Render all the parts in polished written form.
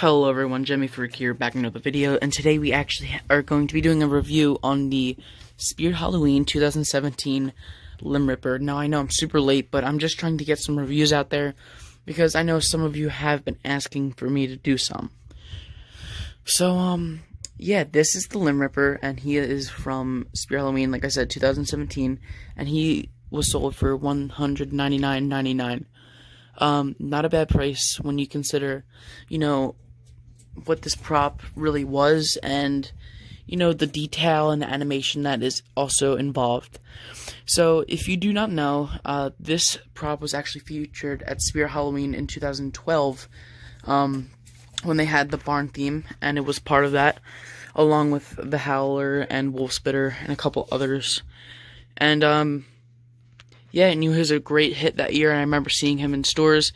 Hello everyone, Jimmy Freak here, back in another video, and today we actually are going to be doing a review on the Spirit Halloween 2017 Limb Ripper. Now I know I'm super late, but I'm just trying to get some reviews out there, because I know some of you have been asking for me to do some. So, yeah, this is the Limb Ripper, and he is from Spirit Halloween, like I said, 2017, and he was sold for $199.99. Not a bad price when you consider, what this prop really was, and, the detail and the animation that is also involved. So, if you do not know, this prop was actually featured at Spirit Halloween in 2012, when they had the barn theme, and it was part of that, along with the Howler and Wolf Spitter and a couple others. And, yeah, and he was a great hit that year, and I remember seeing him in stores.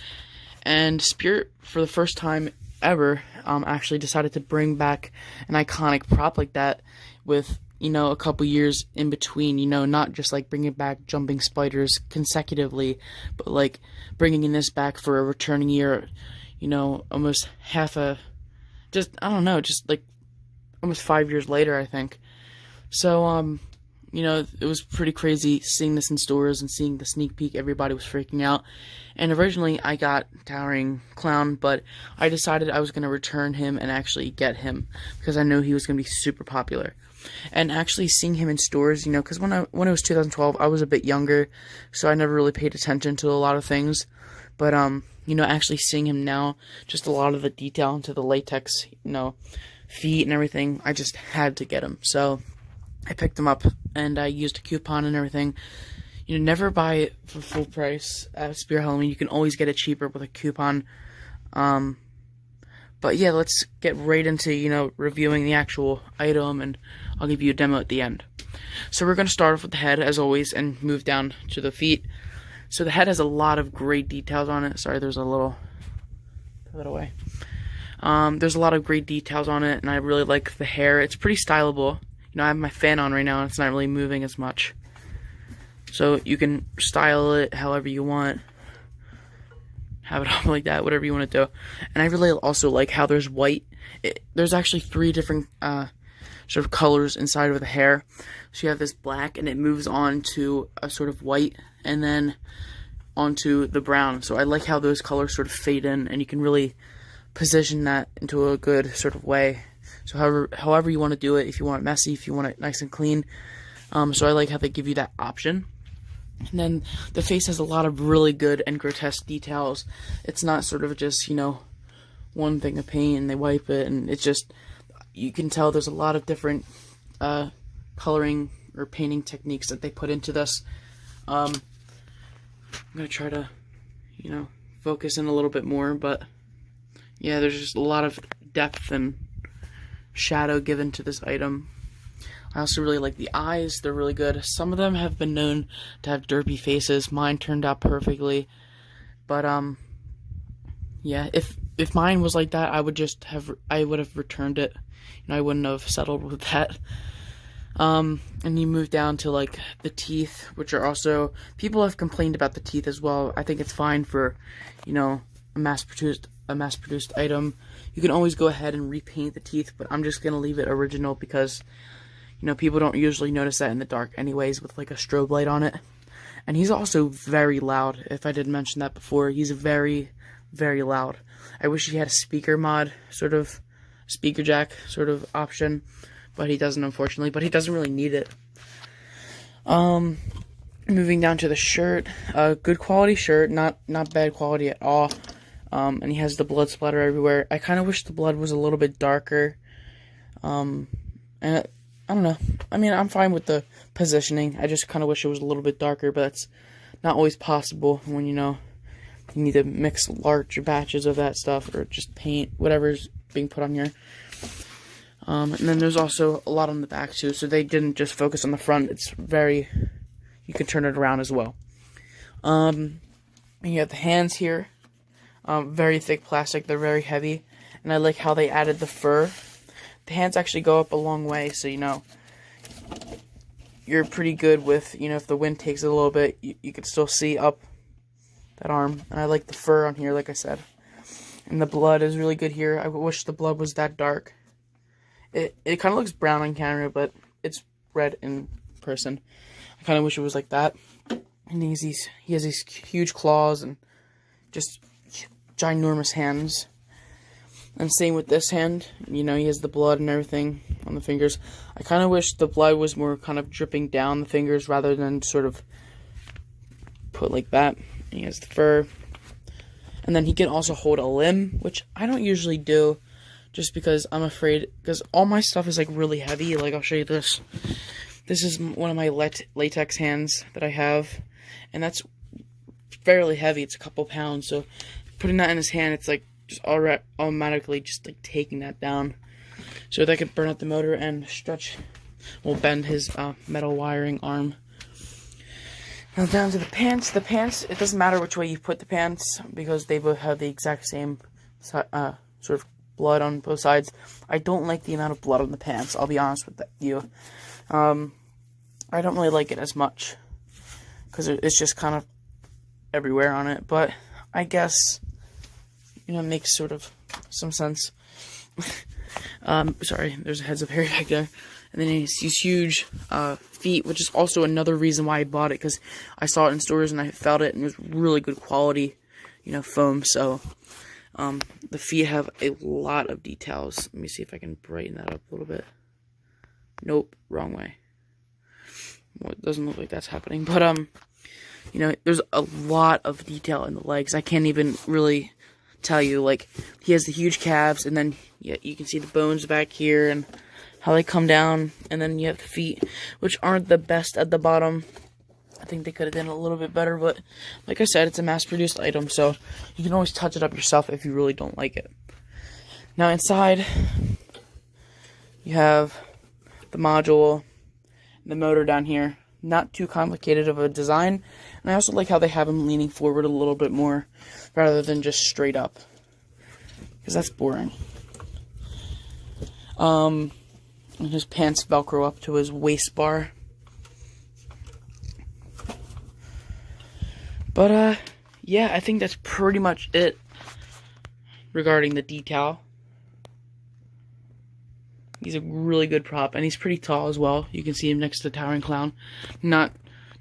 And Spirit, for the first time ever, actually decided to bring back an iconic prop like that with, a couple years in between, not just like bringing back jumping spiders consecutively, but like bringing this back for a returning year, almost like almost 5 years later, I think. So, it was pretty crazy seeing this in stores and seeing the sneak peek. Everybody was freaking out. And originally I got Towering Clown, but I decided I was going to return him and actually get him, because I knew he was going to be super popular. And actually seeing him in stores, because when it was 2012, I was a bit younger, so I never really paid attention to a lot of things. But, actually seeing him now, just a lot of the detail into the latex, feet and everything, I just had to get him. So I picked them up, and I used a coupon and everything. Never buy it for full price at Spirit Halloween. You can always get it cheaper with a coupon. But yeah, let's get right into, reviewing the actual item, and I'll give you a demo at the end. So we're going to start off with the head, as always, and move down to the feet. So the head has a lot of great details on it. Sorry, there's a little... Put that away. There's a lot of great details on it, and I really like the hair. It's pretty stylable. I have my fan on right now, and it's not really moving as much. So you can style it however you want. Have it up like that, whatever you want to do. And I really also like how there's white. There's actually 3 different sort of colors inside of the hair. So you have this black, and it moves on to a sort of white, and then onto the brown. So I like how those colors sort of fade in, and you can really position that into a good sort of way. So however you want to do it, if you want it messy, if you want it nice and clean. So I like how they give you that option. And then the face has a lot of really good and grotesque details. It's not sort of just, one thing of paint and they wipe it, and it's just, you can tell there's a lot of different coloring or painting techniques that they put into this. I'm going to try to, focus in a little bit more, but yeah, there's just a lot of depth and shadow given to this item. I also really like the eyes. They're really good. Some of them have been known to have derpy faces. Mine turned out perfectly. But yeah, if mine was like that, I would have returned it. I wouldn't have settled with that. And you move down to like the teeth, which are also, people have complained about the teeth as well. I think it's fine for, a mass-produced item. You can always go ahead and repaint the teeth, but I'm just gonna leave it original because, people don't usually notice that in the dark anyways with like a strobe light on it. And he's also very loud. If I didn't mention that before, he's very, very loud. I wish he had a speaker mod, sort of speaker jack sort of option, but he doesn't, unfortunately. But he doesn't really need it. Moving down to the shirt, good quality shirt, not bad quality at all. And he has the blood splatter everywhere. I kind of wish the blood was a little bit darker. And I don't know. I mean, I'm fine with the positioning. I just kind of wish it was a little bit darker, but that's not always possible when, you need to mix larger batches of that stuff, or just paint, whatever's being put on here. And then there's also a lot on the back, too, so they didn't just focus on the front. It's very... You can turn it around as well. And you have the hands here. Very thick plastic. They're very heavy. And I like how they added the fur. The hands actually go up a long way, so, you're pretty good with, if the wind takes it a little bit, you can still see up that arm. And I like the fur on here, like I said. And the blood is really good here. I wish the blood was that dark. It kind of looks brown on camera, but it's red in person. I kind of wish it was like that. And he has these huge claws and just ginormous hands. And same with this hand. You know, he has the blood and everything on the fingers. I kind of wish the blood was more kind of dripping down the fingers rather than sort of put like that. He has the fur. And then he can also hold a limb, which I don't usually do just because I'm afraid, because all my stuff is like really heavy. Like, I'll show you this. This is one of my latex hands that I have, and that's fairly heavy. It's a couple pounds, so putting that in his hand, it's like just automatically just like taking that down. So that could burn out the motor and bend his metal wiring arm. Now down to the pants. The pants, it doesn't matter which way you put the pants because they both have the exact same sort of blood on both sides. I don't like the amount of blood on the pants, I'll be honest with you. I don't really like it as much because it's just kind of everywhere on it, but I guess, you know, it makes sort of some sense. Sorry, there's heads of hair back there. And then he has these huge feet, which is also another reason why I bought it, because I saw it in stores and I felt it, and it was really good quality, you know, foam. So the feet have a lot of details. Let me see if I can brighten that up a little bit. Nope, wrong way. Well, it doesn't look like that's happening, but you know, there's a lot of detail in the legs. I can't even really tell you. Like, he has the huge calves, and then you can see the bones back here and how they come down, and then you have the feet, which aren't the best at the bottom. I think they could have done a little bit better, but like I said, it's a mass-produced item, so you can always touch it up yourself if you really don't like it. Now inside, you have the module, the motor down here. Not too complicated of a design, and I also like how they have him leaning forward a little bit more, rather than just straight up, because that's boring. And his pants velcro up to his waist bar. But, yeah, I think that's pretty much it regarding the detail. He's a really good prop, and he's pretty tall as well. You can see him next to the Towering Clown. Not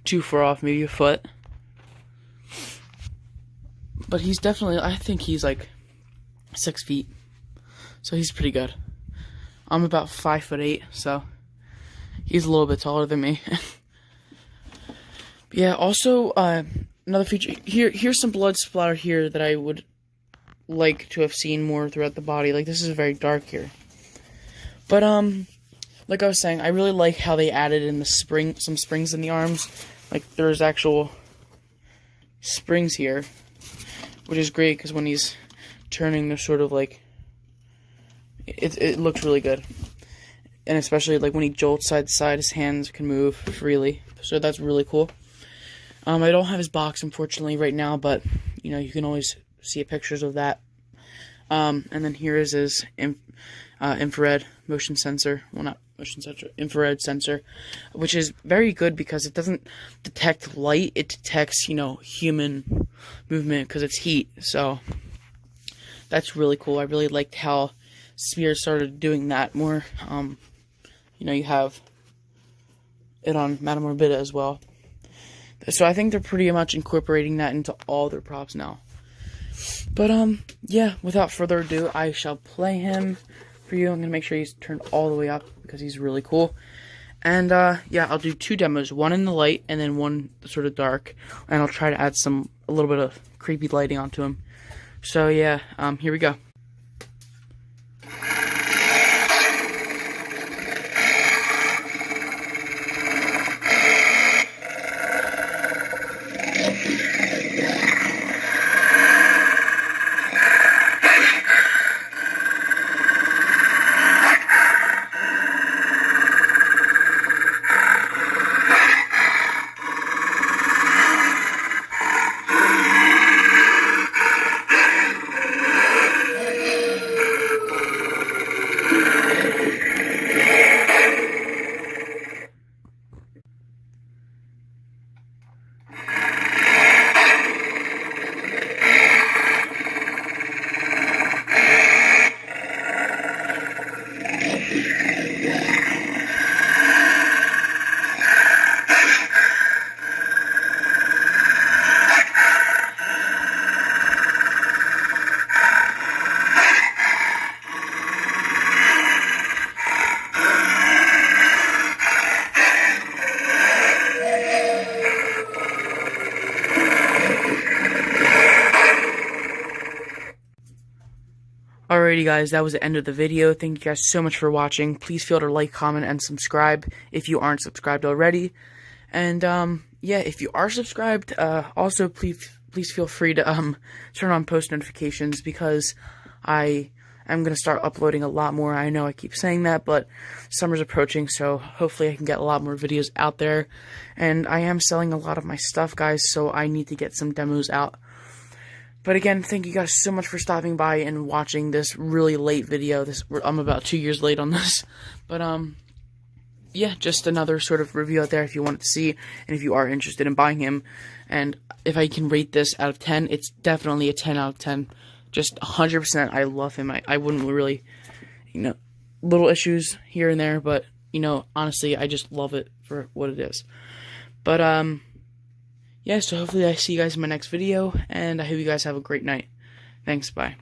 too far off, maybe a foot. But he's definitely, I think he's like 6 feet. So he's pretty good. I'm about 5'8", so he's a little bit taller than me. Yeah, also, another feature, here's some blood splatter here that I would like to have seen more throughout the body. Like, this is very dark here. But, like I was saying, I really like how they added in some springs in the arms. Like, there's actual springs here, which is great, because when he's turning, they're sort of like, it looks really good. And especially, like, when he jolts side to side, his hands can move freely. So that's really cool. I don't have his box, unfortunately, right now, but, you know, you can always see pictures of that. And then here is his infrared motion sensor. Well, not motion sensor, infrared sensor, which is very good because it doesn't detect light. It detects, you know, human movement because it's heat. So that's really cool. I really liked how Spears started doing that more. You know, you have it on Madame Morbida as well. So I think they're pretty much incorporating that into all their props now. But, yeah, without further ado, I shall play him for you. I'm going to make sure he's turned all the way up because he's really cool. And, yeah, I'll do 2 demos, one in the light and then one sort of dark. And I'll try to add a little bit of creepy lighting onto him. So, yeah, here we go. Alrighty guys, that was the end of the video. Thank you guys so much for watching. Please feel to like, comment, and subscribe if you aren't subscribed already. And yeah, if you are subscribed, also please feel free to turn on post notifications, because I am going to start uploading a lot more. I know I keep saying that, but summer's approaching, so hopefully I can get a lot more videos out there. And I am selling a lot of my stuff, guys, so I need to get some demos out. But again, thank you guys so much for stopping by and watching this really late video. I'm about 2 years late on this. But yeah, just another sort of review out there if you want to see, and if you are interested in buying him. And if I can rate this out of 10, it's definitely a 10 out of 10. Just 100%. I love him. I wouldn't really, little issues here and there, but honestly, I just love it for what it is. But yeah, so hopefully I see you guys in my next video, and I hope you guys have a great night. Thanks, bye.